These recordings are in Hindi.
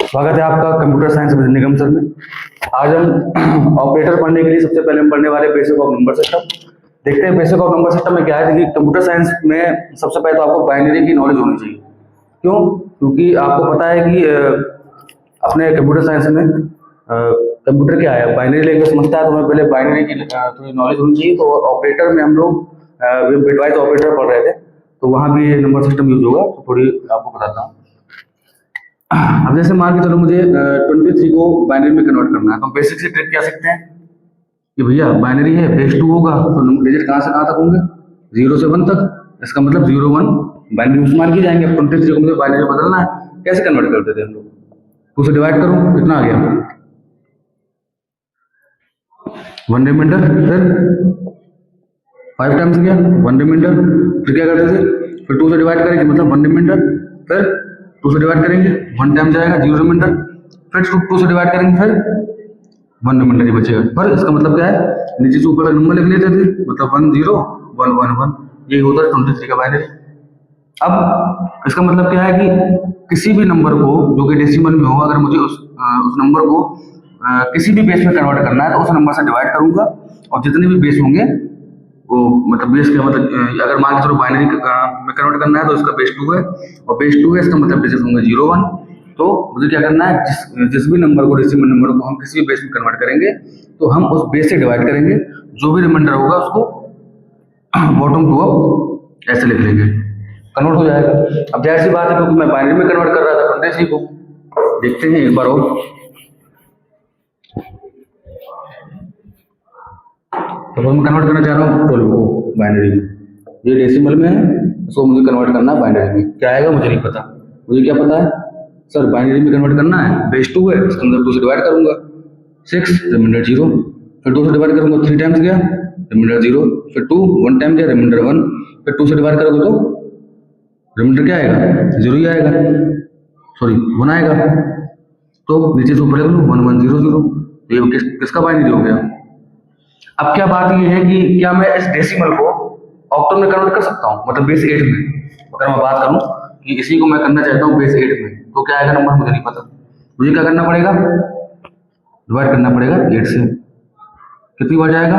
स्वागत है आपका computer science with Nigam sir में। आज हम ऑपरेटर पढ़ने के लिए सबसे पहले हम पढ़ने वाले बेसिक ऑफ नंबर सिस्टम। देखते हैं बेसिक ऑफ नंबर सिस्टम में क्या है। देखिए कंप्यूटर साइंस में सबसे पहले तो आपको बाइनरी की नॉलेज होनी चाहिए। क्यों? क्योंकि आपको पता है कि अपने कंप्यूटर साइंस में कंप्यूटर क्या है, बाइनरी लैंग्वेज समझता है, तो हमें पहले बाइनरी की थोड़ी नॉलेज होनी चाहिए। तो ऑपरेटर में हम लोग बिटवाइज ऑपरेटर पढ़ रहे थे, तो वहाँ भी ये नंबर सिस्टम यूज होगा, तो थोड़ी आपको बताता हूँ। अब जैसे मान के चलो मुझे 23 को बाइनरी में कन्वर्ट करना है, तो बेसिक से ट्रिक क्या सीखते हैं कि भैया बाइनरी है, बेस 2 होगा, तो डिजिट कहाँ से कहाँ तक होंगे, 0 से 1 तक। इसका मतलब 0 1 बाइनरी में मान के जाएंगे। अब 23 को मुझे बाइनरी बदलना है, कैसे कन्वर्ट करते थे हम लोग? 2 से डिवाइड करूँ, कितना आ गया 1 रिमाइंडर, फिर 5 टाइम्स गया 1 रिमाइंडर, फिर क्या करते थे, फिर 2 से डिवाइड करेंगे मतलब 1 रिमाइंडर, फिर 2 से डिवाइड करेंगे 1 टाइम जाएगा 0 रिमाइंडर, फिर 2 से डिवाइड करेंगे फिर 1 रिमाइंडर ही बचेगा। पर इसका मतलब क्या है, नीचे से ऊपर का नंबर लिख लेते थे, मतलब 1 0 1 1 1, यही होता है 23 का बाइनरी। अब इसका मतलब क्या है कि किसी भी नंबर को जो कि डेसिमल में हो, अगर मुझे उस नंबर को किसी भी बेस में कन्वर्ट करना है, तो उस नंबर से डिवाइड करूंगा, और जितने भी बेस होंगे वो मतलब बेस का मतलब अगर मान के चलो बाइनरी में कन्वर्ट करना है तो इसका बेस 2 है, और बेस 2 है इसका मतलब डिजिट होंगे 0 1। तो मुझे क्या करना है, जिस भी नंबर को, डेसिमल नंबर को हम किसी भी बेस में कन्वर्ट करेंगे, तो हम उस बेस से डिवाइड करेंगे, जो भी रिमाइंडर होगा उसको बॉटम टू अप ऐसे लिख लेंगे, कन्वर्ट हो जाएगा। अब जाहिर सी बात है, क्योंकि मैं बाइनरी में कन्वर्ट कर रहा था 23 को, देखते हैं एक बार और। तो मैं कन्वर्ट करना चाह रहा हूँ 12 को बाइनरी में, ये डेसिमल में है, इसको मुझे कन्वर्ट करना है बाइनरी में। क्या आएगा मुझे नहीं पता, मुझे क्या पता है सर, बाइनरी में कन्वर्ट करना है, बेस 2 है, इसके अंदर 2 से डिवाइड करूंगा 6 रिमाइंडर 0, फिर 2 से डिवाइड करूंगा 3 टाइम्स गया रिमाइंडर 0, फिर 2 1 टाइम गया रिमाइंडर 1, फिर 2 से डिवाइड करोगे तो रिमाइंडर क्या आएगा, 0 ही आएगा, सॉरी 1 आएगा। तो नीचे से ऊपर लिख लो 1 1 0 0, ये किसका बाइनरी हो गया। अब क्या बात ये है कि क्या मैं इस डेसिमल को ऑक्टल में कन्वर्ट कर सकता हूँ, मतलब बेस 8 में। अगर मैं बात करूँ कि इसी को मैं करना चाहता हूँ बेस 8 में, तो क्या आएगा नंबर मुझे नहीं पता। मुझे क्या करना पड़ेगा, डिवाइड करना पड़ेगा 8 से। कितनी बार जाएगा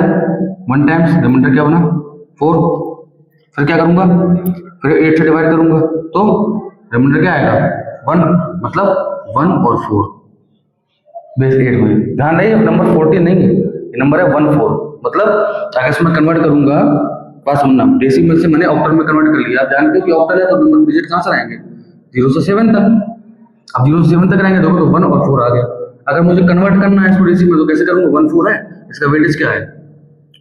1 टाइम्स, रिमाइंडर क्या बना 4, फिर क्या करूंगा, फिर 8 से डिवाइड करूंगा, तो रिमाइंडर क्या आएगा 1, मतलब 1 और 4 बेस 8 में। ध्यान रही नंबर 14 नहीं है, ये नंबर है 1 4, मतलब अगर इसमें कन्वर्ट करूंगा, पास सुनना, डेसिमल से मैंने ऑक्टल में कन्वर्ट कर लिया। आप जानते हो कि ऑक्टल है तो नंबर डिजिट कहां से आएंगे, 0 से 7 तक। अब 0 से 7 तक रहेंगे, देखो तो 1 और 4 आ गया। अगर मुझे कन्वर्ट करना है इसको डेसिमल, तो कैसे करूंगा, 1 4 है, इसका वेटेज क्या है,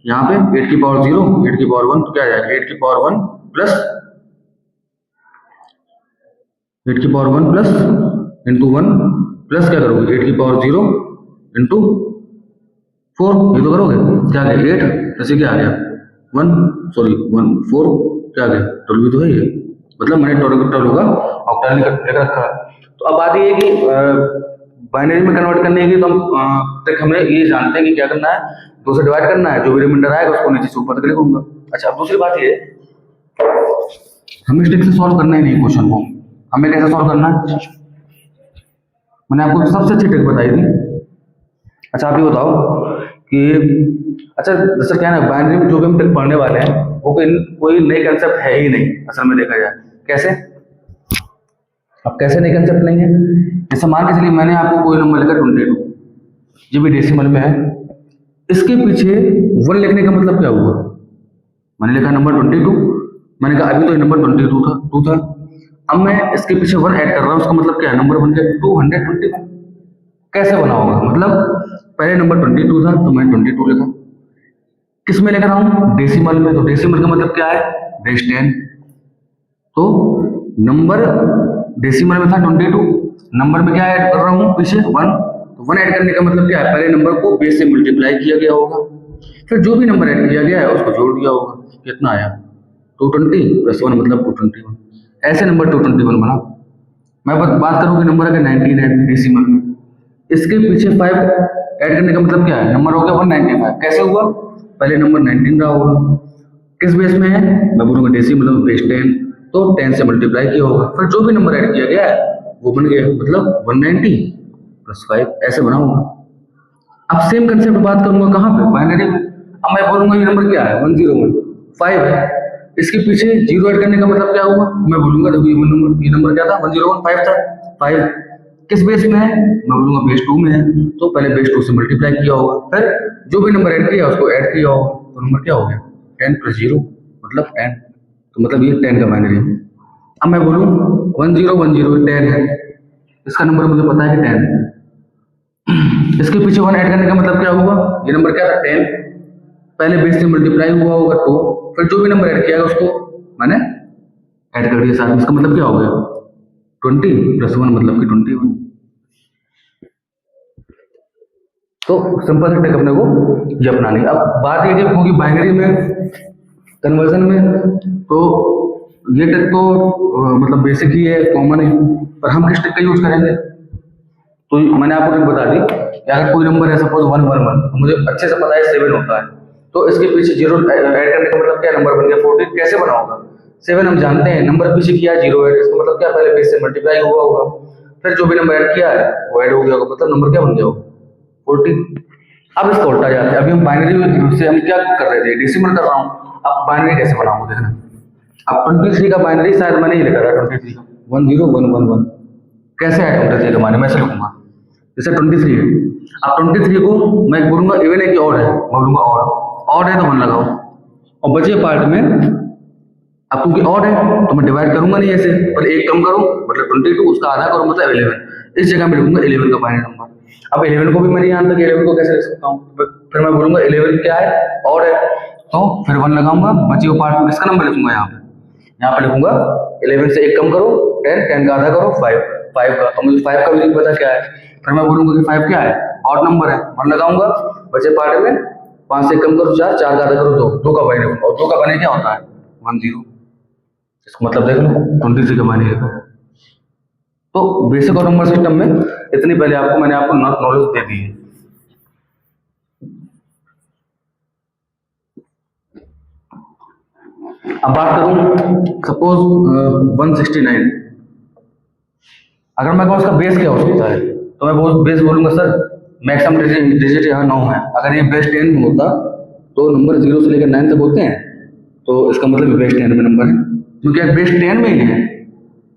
यहाँ पे 8 की पावर 0 8 की पावर 1, तो क्या आ जाएगा 8 की पावर 1 प्लस 8 की पावर 1 प्लस इंटू 1 प्लस क्या करोगे 8 की पावर 0 इंटू 4, ये तो करोगे, क्या आ गया 8, जैसे क्या आ गया 1 सॉरी 1 4, क्या आ गया 12 भी तो है ये, मतलब मैंने टोटल होगा ऑक्टल लेकर रखा है। तो अब बात ये है कि बाइनरी में कन्वर्ट करने की तो तक हमें ये जानते हैं कि क्या करना है, 2 से डिवाइड करना है, जो भी रिमाइंडर आएगा उसको नीचे से ऊपर तक लिखूंगा। अच्छा, अब दूसरी बात ये हमें स्टिक से सॉल्व करना ही नहीं क्वेश्चन को, हमें कैसे सॉल्व करना है, मैंने आपको सबसे अच्छी ट्रिक बताई थी। अच्छा आप ये बताओ कि अच्छा दरअसल क्या है ना, बाइनरी में जो भी हम ट्रिक पढ़ने वाले हैं वो कोई नई कंसेप्ट है ही नहीं असल में देखा जाए। कैसे, अब कैसे नई कंसेप्ट नहीं है, जैसे मान के चलिए मैंने आपको कोई नंबर लिखा 22, जो भी डेसिमल में है, इसके पीछे 1 लिखने का मतलब क्या हुआ, मैंने लिखा नंबर 22, मैंने कहा अभी तो ये नंबर 2 था, अब मैं इसके पीछे 1 ऐड कर रहा हूँ, उसका मतलब क्या है, नंबर बन गया 221। कैसे बना होगा, मतलब पहले नंबर 22 था तो मैं 22 लिखा, किस में लिख रहा हूँ, डेसिमल में, तो डेसिमल का मतलब क्या है बेस 10, तो नंबर डेसिमल में था 22, नंबर में क्या ऐड कर रहा हूँ पीछे 1, तो 1 ऐड करने का मतलब क्या है, पहले नंबर को बेस से मल्टीप्लाई किया गया होगा, फिर जो भी नंबर ऐड किया गया है उसको जोड़ दिया होगा, कितना आया 220 प्लस 1 मतलब 221, ऐसे नंबर 221 बना। मैं बात करूँ कि नंबर अगर 19 है डेसिमल में, इसके पीछे 5 ऐड करने का मतलब क्या है, नंबर हो गया 195, कैसे हुआ, पहले नंबर 19 रहा होगा, किस बेस में है, मैं बोलूँगा डेसिमल बेस 10, तो 10 से मल्टीप्लाई किया होगा, फिर जो भी नंबर ऐड किया गया है वो बन गया, मतलब 190 प्लस 5, ऐसे बनाऊंगा। अब सेम कंसेप्ट बात करूंगा कहाँ पे, बाइनरी में। अब मैं बोलूंगा ये नंबर क्या है, 101 5 है, इसके पीछे जीरो ऐड करने का मतलब क्या हुआ, मैं बोलूंगा देखो ये नंबर क्या था, 101 5 था। 5 किस बेस में है, मैं बोलूंगा बेस 2 में है, तो पहले बेस 2 से मल्टीप्लाई किया होगा, फिर जो भी नंबर ऐड किया उसको ऐड किया होगा, तो नंबर क्या हो गया 10 प्लस 0 मतलब 10, तो मतलब ये 10 का बाइनरी है। अब मैं बोलूँ 1010 10 है, इसका नंबर मुझे पता है कि 10 है, इसके पीछे 1 ऐड करने का मतलब क्या हुआ, ये नंबर क्या था 10, पहले बेस से मल्टीप्लाई हुआ होगा 2, फिर जो भी नंबर ऐड किया उसको मैंने ऐड कर दिया साथ में, इसका मतलब क्या हो गया 20 प्लस 1 मतलब कि 21। तो सिंपल से टेक अपने को ये अपनानी। अब बात ये कि क्योंकि बाइनरी में कन्वर्जन में तो ये टेक तो मतलब बेसिक ही है, कॉमन है, पर हम किस टेक का यूज करेंगे, तो मैंने आपको टेक बता दी कि अगर कोई नंबर है सपोज 111, तो मुझे अच्छे से पता है 7 होता है, तो इसके पीछे जीरो ऐड करने का मतलब क्या, नंबर बन गया 14, कैसे बनाऊंगा, 7 हम जानते हैं, नंबर पीछे किया 0 ऐड, इसका मतलब क्या पहले बेस से मल्टीप्लाई हुआ होगा, फिर जो भी नंबर ऐड किया है वो ऐड हो गया होगा, मतलब नंबर क्या बन गया होगा 14। अब इसको उल्टा जाते हैं, अभी हम बाइनरी से हम क्या कर रहे थे, डेसिमल कर रहा हूँ, अब बाइनरी कैसे बनाऊंगा देखना। अब 23 का बाइनरी शायद मैंने ही लिखा था 23 का 10111, कैसे है 23 का माने मैं ऐसे लिखूंगा, जैसे 23 है, अब 23 को मैं बोलूंगा इवन है कि ऑड है, बोलूंगा ऑड है तो 1 लगाओ, और बचे पार्ट में अब क्योंकि ऑड है तो मैं डिवाइड करूंगा नहीं ऐसे, पर एक कम करो मतलब 22, उसका आधा करो मतलब 11, इस जगह में लिखूंगा 11 का बाइनरी नंबर। अब 11 को भी मैं नहीं जानता कि 11 को कैसे लिख सकता हूँ, फिर मैं बोलूंगा 11 क्या है, ऑड है, तो फिर 1 लगाऊंगा, बचे हुए पार्ट में किसका नंबर लिखूंगा, यहाँ पे लिखूंगा 11 से एक कम करो 10, 10 का आधा करो 5 का, और मुझे 5 का भी नहीं पता क्या है, फिर मैं बोलूंगा कि 5 क्या है, ऑड नंबर है, 1 लगाऊंगा, बचे पार्ट में 5 से कम करो 4, 4 का आधा करो 2, 2 का बाइनरी, और 2 का बाइनरी क्या होता है 10, इसको मतलब देख लो 23 का बाइनरी लिखा है। तो बेसिक और नंबर सिस्टम में इतनी पहले मैंने आपको नॉलेज दे दी है। अब बात करूं सपोज 169, अगर मैं कहूँ उसका बेस क्या हो सकता है, तो मैं बेस बोलूंगा सर मैक्सिमम डिजिट यहाँ 9 है, अगर ये बेस 10 में होता तो नंबर 0 से लेकर 9 तक होते हैं, तो इसका मतलब बेस 10 में नंबर है, क्योंकि बेस 10 में ही है।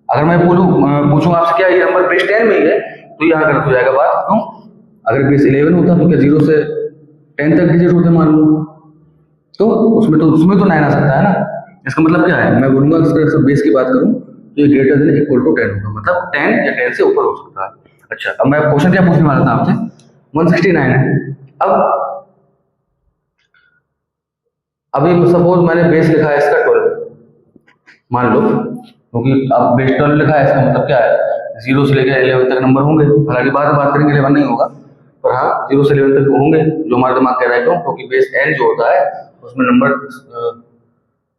अगर मैं पूछूं आपसे क्या ये नंबर बेस 10 में ही है, तो यहाँ गलत हो जाएगा बात, क्यों, अगर बेस 11 होता तो क्या 0 से 10 तक डिजिट होते मान लो, तो उसमें तो 9 आ सकता है ना, इसका मतलब क्या है, मैं बोलूंगा अगर बेस की बात करूं तो ये ग्रेटर देन इक्वल टू 10 होगा, मतलब 10 या 10 से ऊपर हो सकता है। अच्छा, अब मैं क्वेश्चन क्या पूछने वाला था आपसे, 169 है, अब अभी सपोज मैंने बेस लिखा है इसका 12 मान लो, क्योंकि अब बेस 12 लिखा है, इसका मतलब क्या है 0 से लेकर 11 तक नंबर होंगे, हालांकि बाद में बात करेंगे 11 नहीं होगा, पर हाँ 0 से 11 तक होंगे जो हमारा दिमाग कह रहा है, क्यों, क्योंकि बेस n जो होता है उसमें नंबर,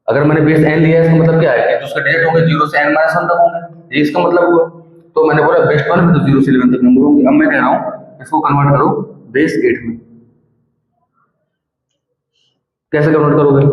अगर मैंने बेस n लिया है इसका मतलब क्या है कि उसके डिजिट होंगे 0 से n माइनस 1 तक होंगे, ये इसका मतलब हुआ, तो मैंने बोला बेस 12 में तो 0 से 11 तक नंबर होंगे। अब मैं कह रहा हूँ इसको कन्वर्ट करो बेस 8 में, कैसे कन्वर्ट करोगे,